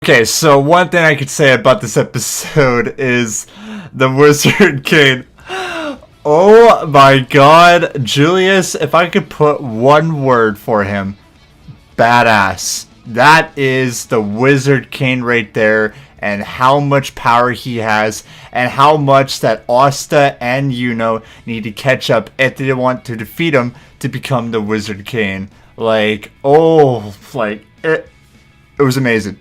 Okay, so one thing I could say about this episode is the Wizard King. Oh my god, Julius, if I could put one word for him, badass. That is the Wizard King right there, and how much power he has, and how much that Asta and Yuno need to catch up if they want to defeat him to become the Wizard King. Like, it was amazing.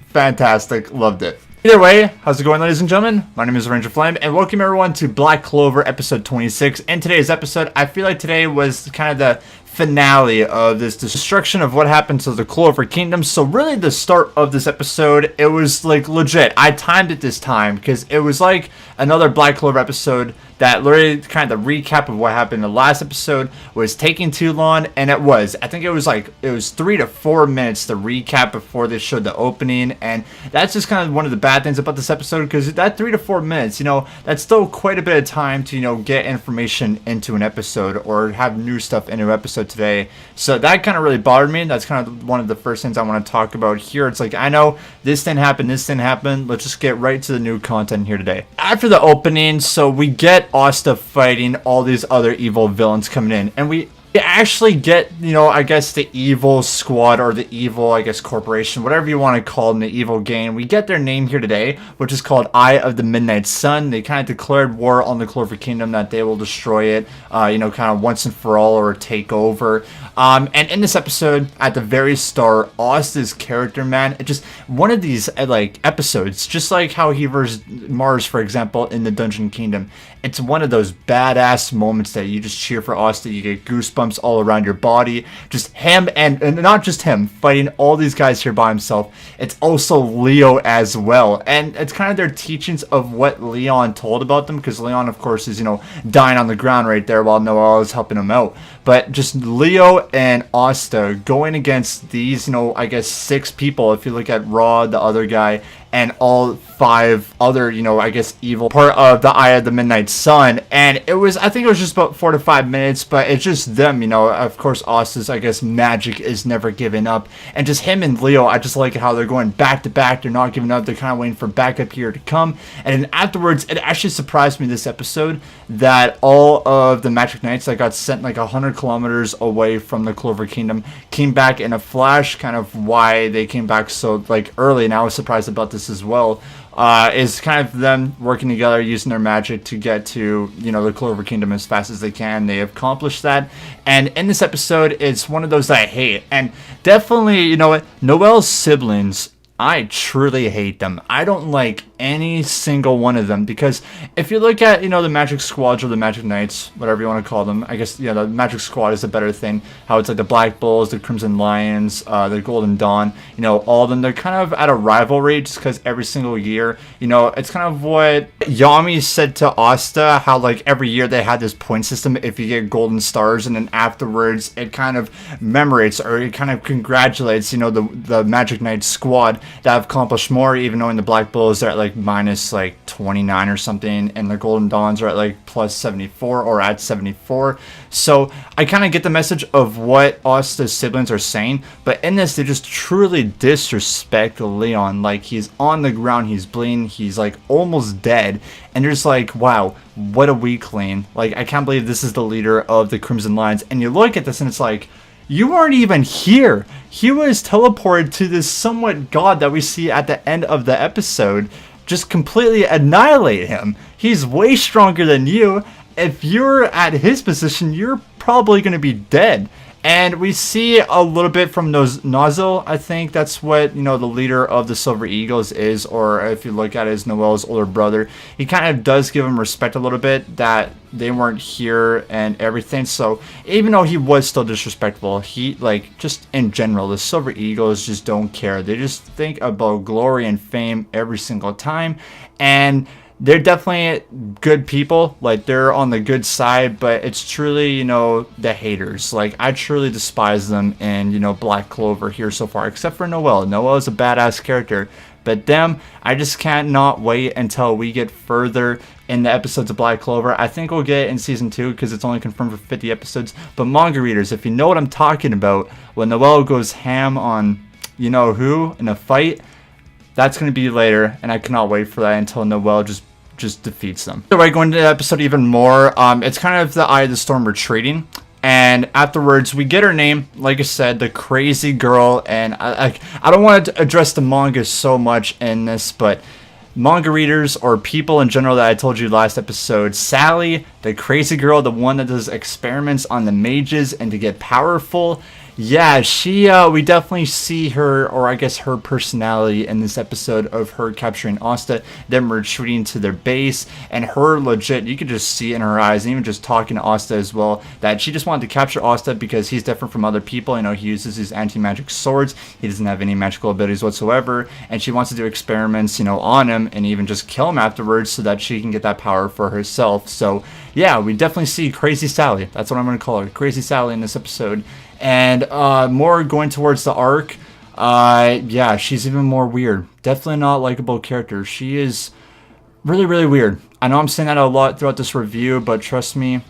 Fantastic. Loved it. Either way, how's it going, ladies and gentlemen? My name is Ranger Flame, and welcome everyone to Black Clover episode 26. In today's episode, I feel like today was kind of the finale of this destruction of what happened to the Clover Kingdom. So really the start of this episode, it was like legit. I timed it this time because it was like another Black Clover episode that literally kind of the recap of what happened in the last episode was taking too long, and it was. I think it was 3 to 4 minutes to recap before they showed the opening, and that's just kind of one of the bad things about this episode, because that 3 to 4 minutes, that's still quite a bit of time to, get information into an episode or have new stuff into an episode today. So that kind of really bothered me. That's kind of one of the first things I want to talk about here. It's like, I know this didn't happen, let's just get right to the new content here today. After the opening, so we get Asta fighting all these other evil villains coming in, and we actually get, I guess the evil squad, or the evil, corporation, whatever you want to call them, the evil gang. We get their name here today, which is called Eye of the Midnight Sun. They kind of declared war on the Clover Kingdom, that they will destroy it, kind of once and for all, or take over. And in this episode, at the very start, Asta's character, man, it just, one of these, episodes, just like how he versus Mars, for example, in the Dungeon Kingdom. It's one of those badass moments that you just cheer for Asta. You get goosebumps all around your body. Just him, and not just him, fighting all these guys here by himself. It's also Leo as well. And it's kind of their teachings of what Leon told about them, because Leon, of course, is, dying on the ground right there while Noelle is helping him out. But just Leo and Asta going against these, 6 people, if you look at Raw, the other guy, and all 5 other, evil part of the Eye of the Midnight Sun. And it was, I think it was just about 4 to 5 minutes, but it's just them, of course, Asta's, magic is never given up. And just him and Leo, I just like how they're going back to back. They're not giving up. They're kind of waiting for backup here to come. And then afterwards, it actually surprised me this episode that all of the Magic Knights that got sent 100 kilometers away from the Clover Kingdom came back in a flash. Kind of why they came back so early, and I was surprised about this as well, is kind of them working together, using their magic to get to, the Clover Kingdom as fast as they can. They accomplished that, and in this episode, it's one of those that I hate, and definitely, Noelle's siblings, I truly hate them. I don't like any single one of them, because if you look at, the Magic Squads or the Magic Knights, whatever you want to call them, I guess, the Magic Squad is a better thing, how it's the Black Bulls, the Crimson Lions, the Golden Dawn, all of them, they're kind of at a rivalry, just because every single year, it's kind of what Yami said to Asta, how every year they had this point system if you get golden stars, and then afterwards it kind of commemorates, or it kind of congratulates, the Magic Knight squad that have accomplished more, even though in the Black Bulls they're at minus 29 or something, and the Golden Dawns are at plus 74 or at 74. So I kind of get the message of what Asta's siblings are saying, but in this they just truly disrespect Leon. He's on the ground, he's bleeding, he's almost dead, and you're just wow, what a weakling. I can't believe this is the leader of the Crimson Lions. And you look at this and it's you aren't even here. He was teleported to this somewhat god that we see at the end of the episode. Just completely annihilate him. He's way stronger than you. If you're at his position, you're probably going to be dead. And we see a little bit from Nozzle. I think that's what, the leader of the Silver Eagles is, or if you look at it as Noelle's older brother. He kind of does give him respect a little bit that they weren't here and everything. So even though he was still disrespectful, he, just in general, the Silver Eagles just don't care. They just think about glory and fame every single time. And they're definitely good people, they're on the good side, but it's truly, the haters. I truly despise them in, Black Clover here so far, except for Noelle. Noelle is a badass character, but them, I just can't not wait until we get further in the episodes of Black Clover. I think we'll get it in season 2, because it's only confirmed for 50 episodes, but manga readers, if you know what I'm talking about, when Noelle goes ham on, who, in a fight, that's going to be later, and I cannot wait for that until Noelle just defeats them. So right, going into the episode even more, it's kind of the Eye of the Storm retreating. And afterwards, we get her name, like I said, the crazy girl. And I don't want to address the manga so much in this, but manga readers or people in general that I told you last episode, Sally, the crazy girl, the one that does experiments on the mages and to get powerful. Yeah, we definitely see her, or I guess her personality in this episode of her capturing Asta, them retreating to their base, and her legit, you could just see in her eyes, and even just talking to Asta as well, that she just wanted to capture Asta because he's different from other people. You know, he uses his anti-magic swords, he doesn't have any magical abilities whatsoever, and she wants to do experiments, you know, on him, and even just kill him afterwards so that she can get that power for herself. So, yeah, we definitely see Crazy Sally. That's what I'm going to call her, Crazy Sally, in this episode. And more going towards the arc, yeah, she's even more weird. Definitely not a likable character. She is really, really weird. I know I'm saying that a lot throughout this review, but trust me,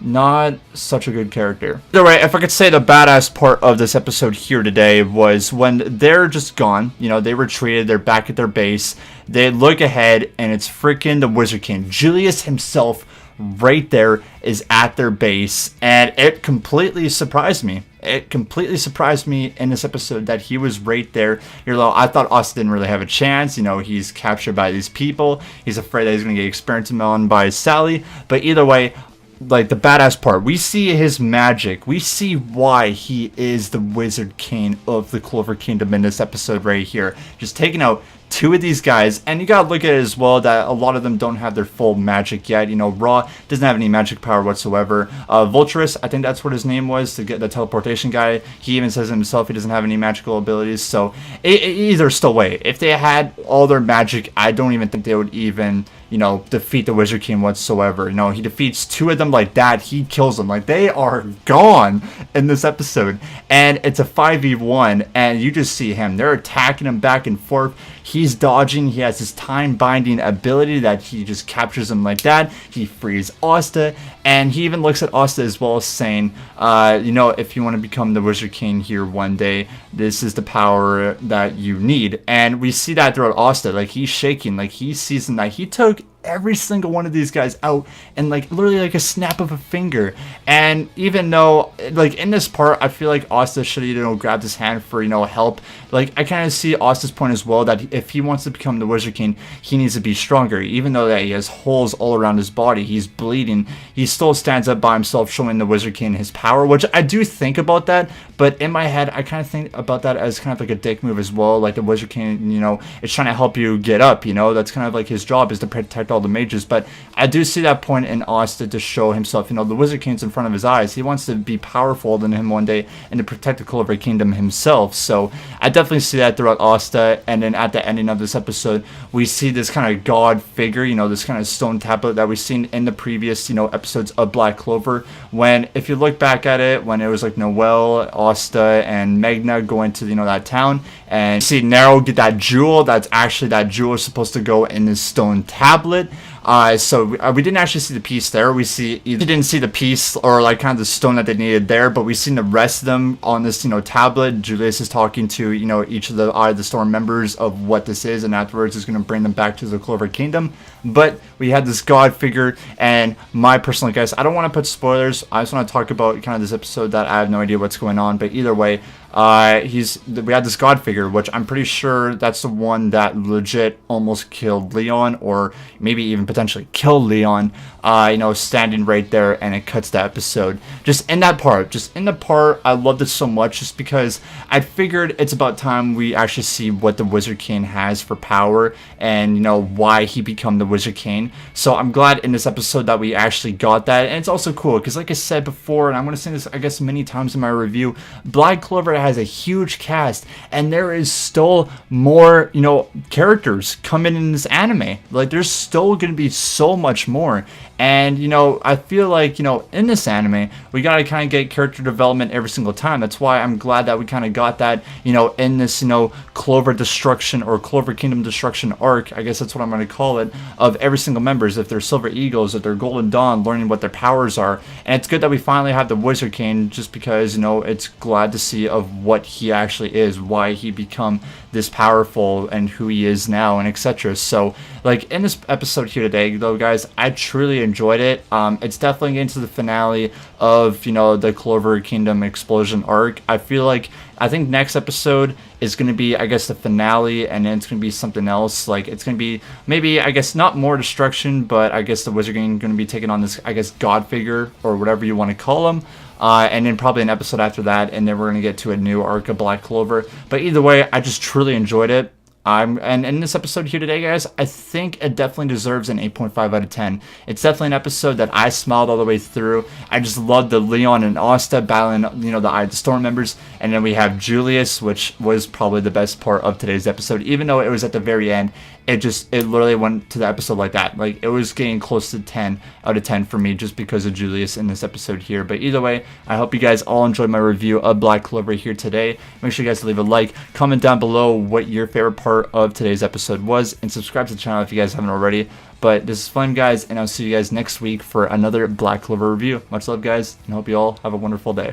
not such a good character. Either way, if I could say the badass part of this episode here today was when they're just gone, you know, they retreated, they're back at their base, they look ahead, and it's freaking the Wizard King. Julius himself right there is at their base, and it completely surprised me. It completely surprised me in this episode that he was right there. I thought Asta didn't really have a chance. You know, he's captured by these people. He's afraid that he's going to get experimented on by Sally. But either way, like the badass part, we see his magic. We see why he is the Wizard King of the Clover Kingdom in this episode right here. Just taking out two of these guys, and you gotta look at it as well that a lot of them don't have their full magic yet. You know, Raw doesn't have any magic power whatsoever. Vulturus, I think that's what his name was, to get the teleportation guy. He even says himself he doesn't have any magical abilities. So either still way, if they had all their magic, I don't even think they would even, you know, defeat the Wizard King whatsoever. You know, he defeats two of them like that, he kills them. Like, they are gone in this episode. And it's a 5v1, and you just see him. They're attacking him back and forth. He's dodging. He has his time-binding ability that he just captures him like that. He frees Asta, and he even looks at Asta as well, saying, you know, if you want to become the Wizard King here one day, this is the power that you need. And we see that throughout Asta. Like, he's shaking. Like, he sees him that he took every single one of these guys out and like literally like a snap of a finger. And even though like in this part I feel like Asta should, you know, grab his hand for, you know, help, like I kind of see Asta's point as well, that if he wants to become the Wizard King, he needs to be stronger. Even though that he has holes all around his body, he's bleeding, he still stands up by himself, showing the Wizard King his power, which I do think about that. But in my head I kind of think about that as kind of like a dick move as well. Like the Wizard King, you know, is trying to help you get up, you know, that's kind of like his job, is to protect all the mages. But I do see that point in Asta to show himself, you know, the Wizard King's in front of his eyes. He wants to be powerful than him one day and to protect the Clover Kingdom himself. So I definitely see that throughout Asta. And then at the ending of this episode, we see this kind of god figure, you know, this kind of stone tablet that we've seen in the previous, you know, episodes of Black Clover. When, if you look back at it, when it was like Noelle, Asta, and Magna going to, you know, that town, and see Nero get that jewel, that's actually, that jewel is supposed to go in this stone tablet. So we didn't actually see the piece there. We didn't see the piece or like kind of the stone that they needed there, but we've seen the rest of them on this, you know, tablet. Julius is talking to, you know, each of the Eye of the Storm members of what this is, and afterwards is going to bring them back to the Clover Kingdom. But we had this god figure, and my personal guess, I don't want to put spoilers, I just want to talk about kind of this episode that I have no idea what's going on, but either way, we had this god figure, which I'm pretty sure that's the one that legit almost killed Leon, or maybe even potentially killed Leon, you know, standing right there, and it cuts the episode. Just in that part, I loved it so much, just because I figured it's about time we actually see what the Wizard King has for power, and, you know, why he became the Wizard King. So I'm glad in this episode that we actually got that, and it's also cool, because like I said before, and I'm going to say this, I guess, many times in my review, Black Clover has a huge cast, and there is still more, you know, characters coming in this anime. Like, there's still going to be so much more. And, you know, I feel like, you know, in this anime, we got to kind of get character development every single time. That's why I'm glad that we kind of got that, you know, in this, you know, Clover Destruction, or Clover Kingdom Destruction arc, I guess that's what I'm going to call it, of every single members, if they're Silver Eagles, if they're Golden Dawn, learning what their powers are. And it's good that we finally have the Wizard King, just because, you know, it's glad to see of of what he actually is, why he become this powerful and who he is now, and etc. So like in this episode here today though, guys, I truly enjoyed it. It's definitely getting to the finale of, you know, the Clover Kingdom explosion arc. I think next episode is going to be, I guess, the finale, and then it's going to be something else. Like, it's going to be, maybe, I guess, not more destruction, but I guess the Wizard Gang going to be taking on this, I guess, god figure, or whatever you want to call him. And then probably an episode after that, and then we're going to get to a new arc of Black Clover. But either way, I just truly enjoyed it. And in this episode here today, guys, I think it definitely deserves an 8.5 out of 10. It's definitely an episode that I smiled all the way through. I just loved the Leon and Asta battling, you know, the Eye of the Storm members. And then we have Julius, which was probably the best part of today's episode. Even though it was at the very end, it literally went to the episode like that. Like, it was getting close to 10 out of 10 for me just because of Julius in this episode here. But either way, I hope you guys all enjoyed my review of Black Clover here today. Make sure you guys leave a like, comment down below what your favorite part of today's episode was, and subscribe to the channel if you guys haven't already. But this is fun, guys, and I'll see you guys next week for another Black Clover review. Much love, guys, and hope you all have a wonderful day.